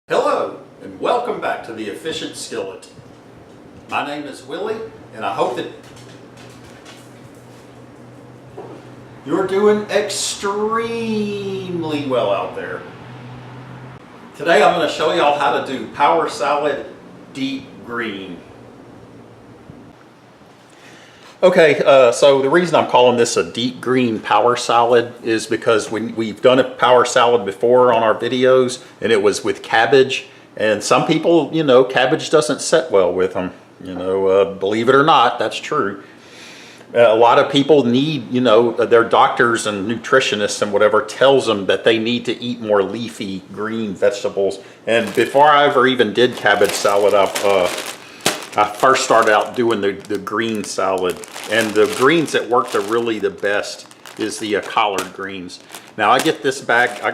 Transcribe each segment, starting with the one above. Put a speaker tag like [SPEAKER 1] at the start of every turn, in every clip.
[SPEAKER 1] Hello and welcome back to the Efficient Skillet. My name is Willie and I hope that you're doing extremely well out there. Today I'm going to show y'all how to do power salad deep green. Okay, so the reason I'm calling this a deep green power salad is because we've done a power salad before on our videos and it was with cabbage, and some people, cabbage doesn't set well with them. Believe it or not, that's true. A lot of people need, their doctors and nutritionists and whatever tells them that they need to eat more leafy green vegetables. And before I ever even did cabbage salad, I first started out doing the green salad, and the greens that work the best is the collard greens. Now I got this bag at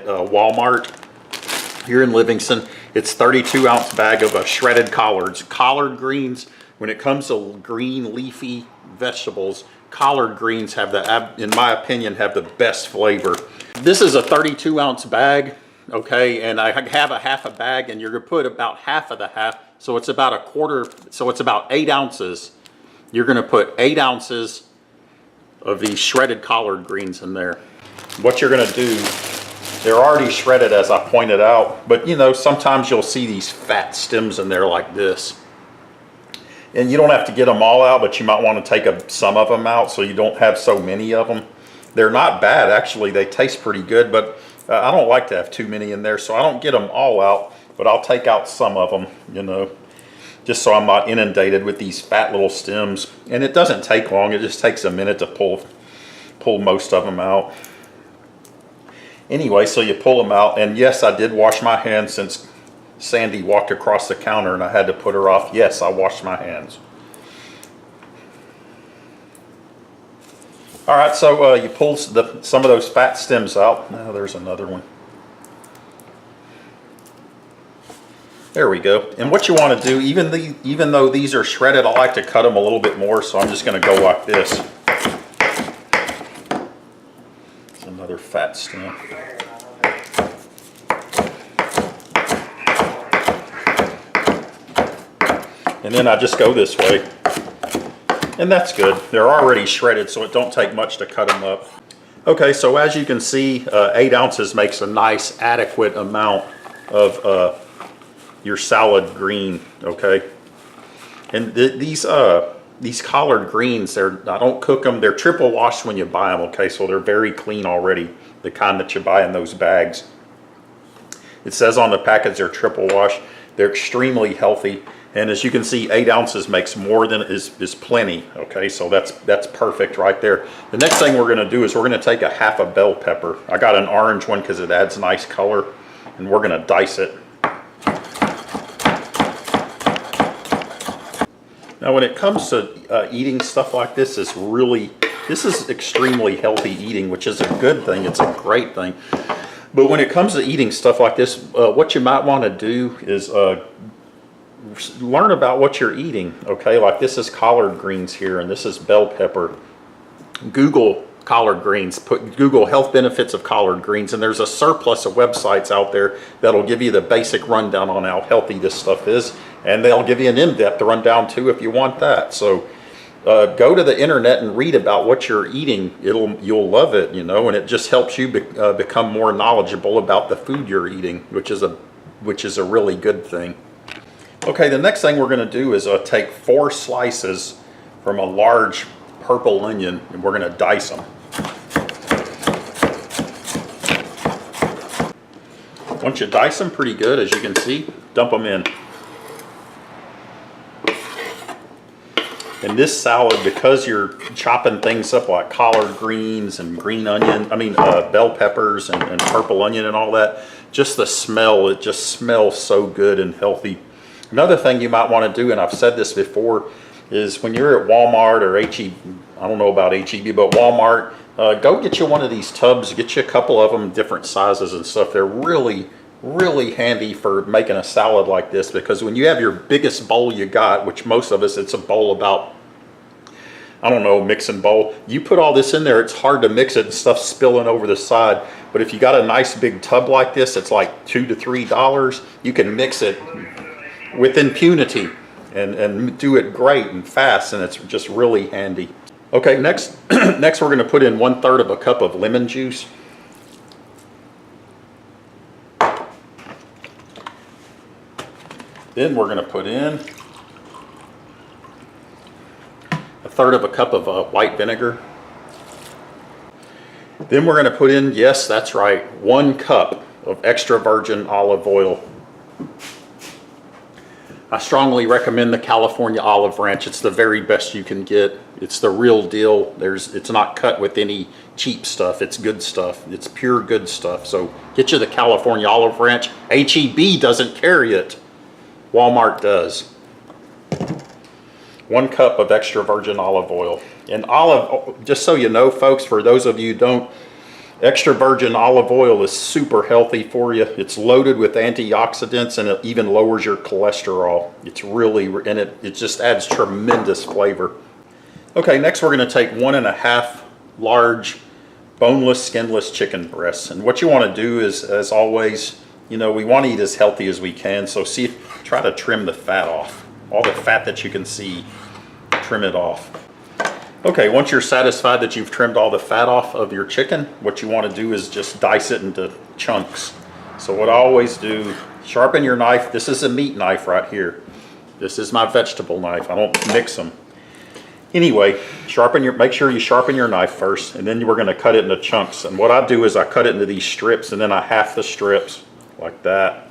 [SPEAKER 1] Walmart here in Livingston. It's 32-ounce bag of shredded collards. Collard greens, when it comes to green leafy vegetables, collard greens have in my opinion, have the best flavor. This is a 32-ounce bag, okay, and I have a half a bag, and you're gonna put about half of the half. So it's about a quarter, so it's about 8 ounces. You're gonna put 8 ounces of these shredded collard greens in there. What you're gonna do, they're already shredded as I pointed out, but sometimes you'll see these fat stems in there like this. And you don't have to get them all out, but you might wanna take some of them out so you don't have so many of them. They're not bad, actually, they taste pretty good, but I don't like to have too many in there, so I don't get them all out. But I'll take out some of them, just so I'm not inundated with these fat little stems. And it doesn't take long. It just takes a minute to pull most of them out. Anyway, so you pull them out. And yes, I did wash my hands since Sandy walked across the counter and I had to put her off. Yes, I washed my hands. All right, so you pull some of those fat stems out. Now there's another one. There we go. And what you want to do, even though these are shredded, I like to cut them a little bit more, so I'm just going to go like this. It's another fat stem. And then I just go this way. And that's good. They're already shredded, so it don't take much to cut them up. Okay, so as you can see, 8 ounces makes a nice, adequate amount of your salad green, okay? And these collard greens, I don't cook them. They're triple washed when you buy them, okay? So they're very clean already, the kind that you buy in those bags. It says on the package they're triple washed. They're extremely healthy. And as you can see, 8 ounces makes more than is plenty, okay? So that's perfect right there. The next thing we're gonna do is we're gonna take a half a bell pepper. I got an orange one because it adds nice color, and we're gonna dice it. Now when it comes to eating stuff like this, this is extremely healthy eating, which is a good thing. It's a great thing. But when it comes to eating stuff like this, what you might want to do is learn about what you're eating, okay? Like this is collard greens here, and this is bell pepper. Google collard greens, Google health benefits of collard greens, and there's a surplus of websites out there that'll give you the basic rundown on how healthy this stuff is, and they'll give you an in-depth rundown too if you want that. So go to the internet and read about what you're eating. You'll love it, and it just helps you become more knowledgeable about the food you're eating, which is a really good thing. Okay, the next thing we're going to do is take 4 slices from a large purple onion, and we're going to dice them. Once you dice them pretty good, as you can see, dump them in. In this salad, because you're chopping things up like collard greens and green onion, bell peppers and purple onion and all that, just the smell, it just smells so good and healthy. Another thing you might want to do, and I've said this before, is when you're at Walmart or H-E-B, I don't know about H-E-B, but Walmart, go get you one of these tubs, get you a couple of them, different sizes and stuff. They're really handy for making a salad like this, because when you have your biggest bowl you got, which most of us, it's a bowl about I don't know, mixing bowl. You put all this in there, it's hard to mix it and stuff spilling over the side. But if you got a nice big tub like this, it's like $2 to $3. You can mix it with impunity and do it great and fast, and it's just really handy. Okay, next next we're going to put in 1/3 of a cup of lemon juice. Then we're going to put in 1/3 of a cup of white vinegar. Then we're going to put in, yes, that's right, 1 cup of extra virgin olive oil. I strongly recommend the California olive ranch. It's the very best you can get. It's the real deal. It's not cut with any cheap stuff. It's good stuff. It's pure good stuff. So get you the California olive ranch. H-E-B doesn't carry it. Walmart does. 1 cup of extra virgin olive oil. And olive, just so you know, folks, for those of you who don't, extra virgin olive oil is super healthy for you. It's loaded with antioxidants, and it even lowers your cholesterol. It's really, and it just adds tremendous flavor. Okay, next we're going to take 1½ large boneless, skinless chicken breasts. And what you want to do is, as always, you know, we want to eat as healthy as we can. So try to trim the fat off. All the fat that you can see, trim it off. Okay, once you're satisfied that you've trimmed all the fat off of your chicken, what you want to do is just dice it into chunks. So what I always do, sharpen your knife. This is a meat knife right here. This is my vegetable knife. I don't mix them. Anyway, make sure you sharpen your knife first, and then we're going to cut it into chunks. And what I do is I cut it into these strips, and then I half the strips like that.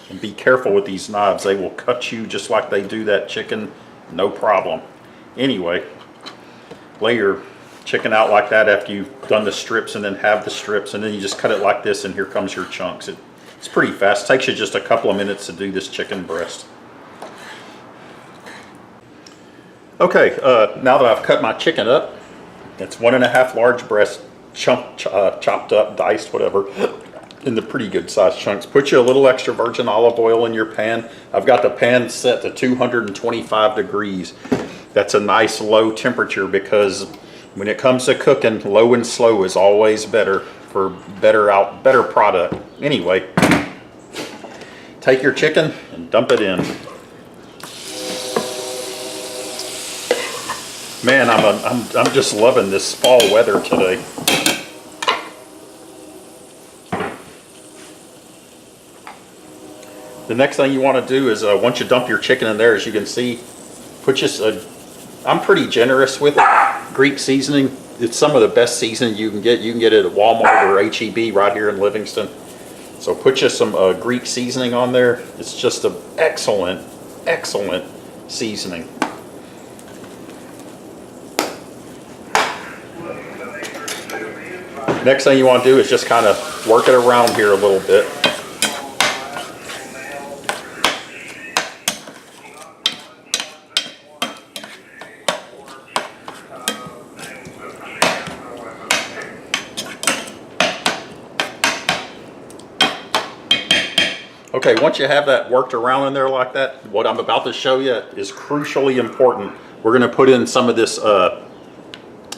[SPEAKER 1] And be careful with these knives. They will cut you just like they do that chicken, no problem. Anyway, lay your chicken out like that after you've done the strips, and then have the strips, and then you just cut it like this, and here comes your chunks. It's pretty fast. It takes you just a couple of minutes to do this chicken breast. Okay, now that I've cut my chicken up, it's 1½ large breast, chopped up, diced, whatever, in the pretty good sized chunks. Put you a little extra virgin olive oil in your pan. I've got the pan set to 225 degrees. That's a nice low temperature, because when it comes to cooking, low and slow is always better for better product. Anyway, take your chicken and dump it in. Man, I'm just loving this fall weather today. The next thing you want to do is once you dump your chicken in there, as you can see, put just I'm pretty generous with it. Greek seasoning. It's some of the best seasoning you can get. You can get it at Walmart or H-E-B right here in Livingston. So put you some Greek seasoning on there. It's just an excellent, excellent seasoning. Next thing you want to do is just kind of work it around here a little bit. Okay, once you have that worked around in there like that, what I'm about to show you is crucially important. We're going to put in some of this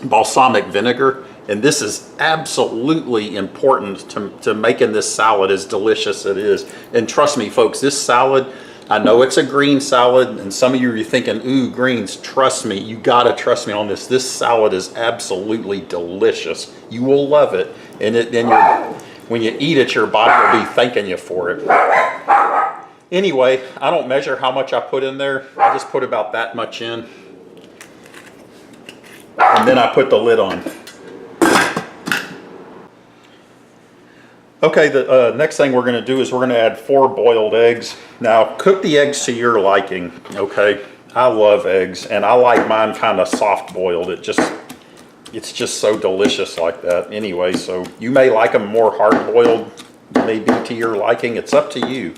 [SPEAKER 1] balsamic vinegar, and this is absolutely important to making this salad as delicious as it is. And trust me, folks, this salad, I know it's a green salad, and some of you are thinking, ooh, greens. Trust me, you gotta trust me on this. This salad is absolutely delicious. You will love it, and when you eat it, your body will be thanking you for it. Anyway, I don't measure how much I put in there. I just put about that much in. And then I put the lid on. Okay, the next thing we're going to do is we're going to add 4 boiled eggs. Now, cook the eggs to your liking, okay? I love eggs, and I like mine kind of soft boiled. It's just so delicious like that. Anyway, so you may like them more hard boiled, maybe to your liking. It's up to you.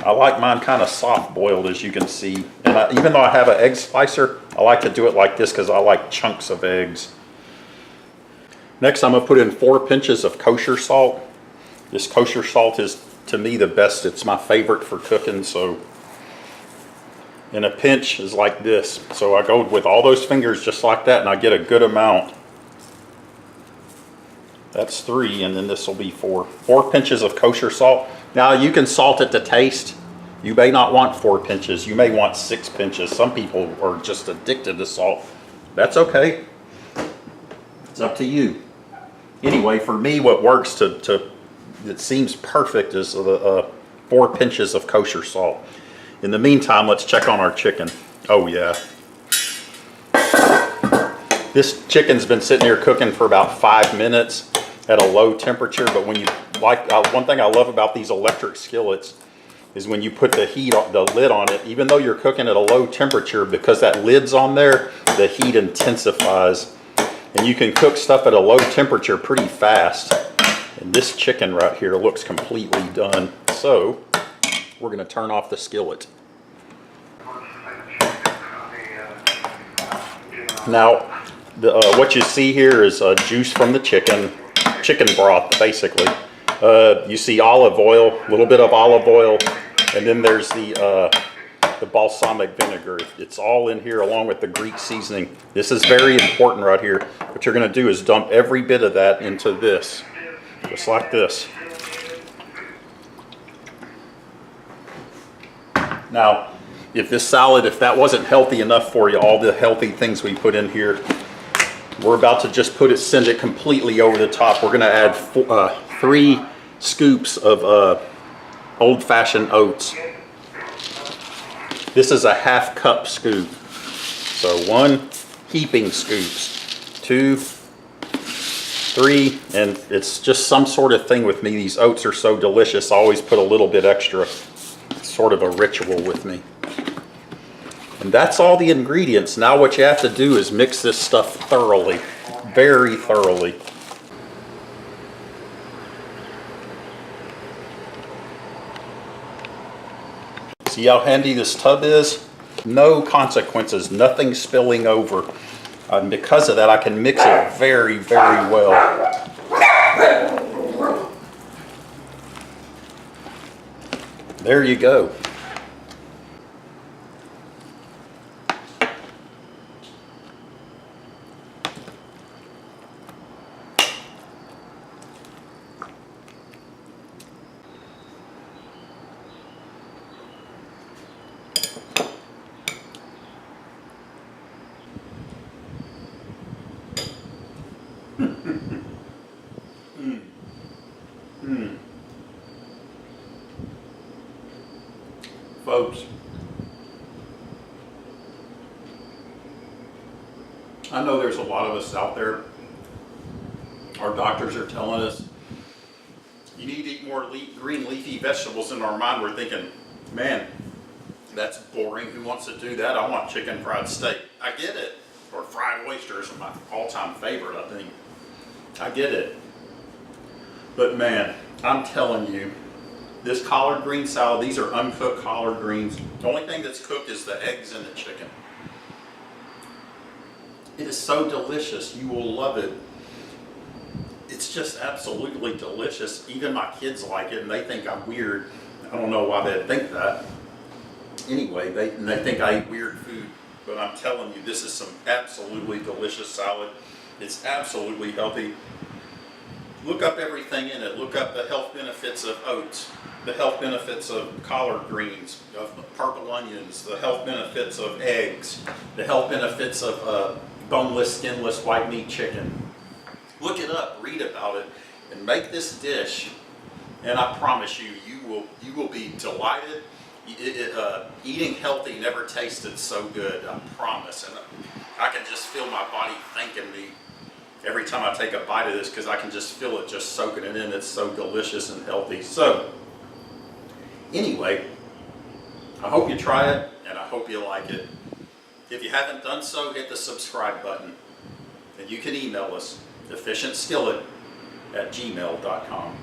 [SPEAKER 1] I like mine kind of soft boiled, as you can see. And even though I have an egg slicer, I like to do it like this because I like chunks of eggs. Next, I'm going to put in 4 pinches of kosher salt. This kosher salt is, to me, the best. It's my favorite for cooking, so And a pinch is like this. So I go with all those fingers just like that, and I get a good amount. That's 3, and then this will be 4. 4 pinches of kosher salt. Now you can salt it to taste. You may not want 4 pinches. You may want 6 pinches. Some people are just addicted to salt. That's okay. It's up to you. Anyway, for me, what works that seems perfect is 4 pinches of kosher salt. In the meantime, let's check on our chicken. Oh yeah. This chicken's been sitting here cooking for about 5 minutes at a low temperature, but when you one thing I love about these electric skillets is when you put the lid on it, even though you're cooking at a low temperature, because that lid's on there, the heat intensifies. And you can cook stuff at a low temperature pretty fast. And this chicken right here looks completely done. So we're gonna turn off the skillet. Now, what you see here is juice from the chicken broth, basically. You see olive oil, a little bit of olive oil, and then there's the balsamic vinegar. It's all in here along with the Greek seasoning. This is very important right here. What you're gonna do is dump every bit of that into this, just like this. Now, if that wasn't healthy enough for you, all the healthy things we put in here, we're about to just send it completely over the top. We're gonna add 3 scoops of old-fashioned oats. This is a 1/2 cup scoop. So 1 heaping scoops, 2, 3, and it's just some sort of thing with me. These oats are so delicious, I always put a little bit extra. It's sort of a ritual with me. And that's all the ingredients. Now what you have to do is mix this stuff thoroughly, very thoroughly. See how handy this tub is? No consequences, nothing spilling over. And because of that, I can mix it very, very well. There you go. Folks, I know there's a lot of us out there, our doctors are telling us, you need to eat more green leafy vegetables. In our mind, we're thinking, man, that's boring. Who wants to do that? I want chicken fried steak. I get it. Or fried oysters are my all-time favorite, I think. I get it. But man, I'm telling you, this collard green salad, these are uncooked collard greens. The only thing that's cooked is the eggs and the chicken. It is so delicious. You will love it. It's just absolutely delicious. Even my kids like it, and they think I'm weird. I don't know why they think that. Anyway, they think I eat weird food. But I'm telling you, this is some absolutely delicious salad. It's absolutely healthy. Look up everything in it. Look up the health benefits of oats, the health benefits of collard greens, of purple onions, the health benefits of eggs, the health benefits of boneless, skinless white meat chicken. Look it up, read about it, and make this dish. And I promise you, you will be delighted. Eating healthy never tasted so good, I promise. And I can just feel my body thanking me every time I take a bite of this, because I can just feel it just soaking it in. It's so delicious and healthy. So, anyway, I hope you try it, and I hope you like it. If you haven't done so, hit the subscribe button. And you can email us, efficientskillet@gmail.com.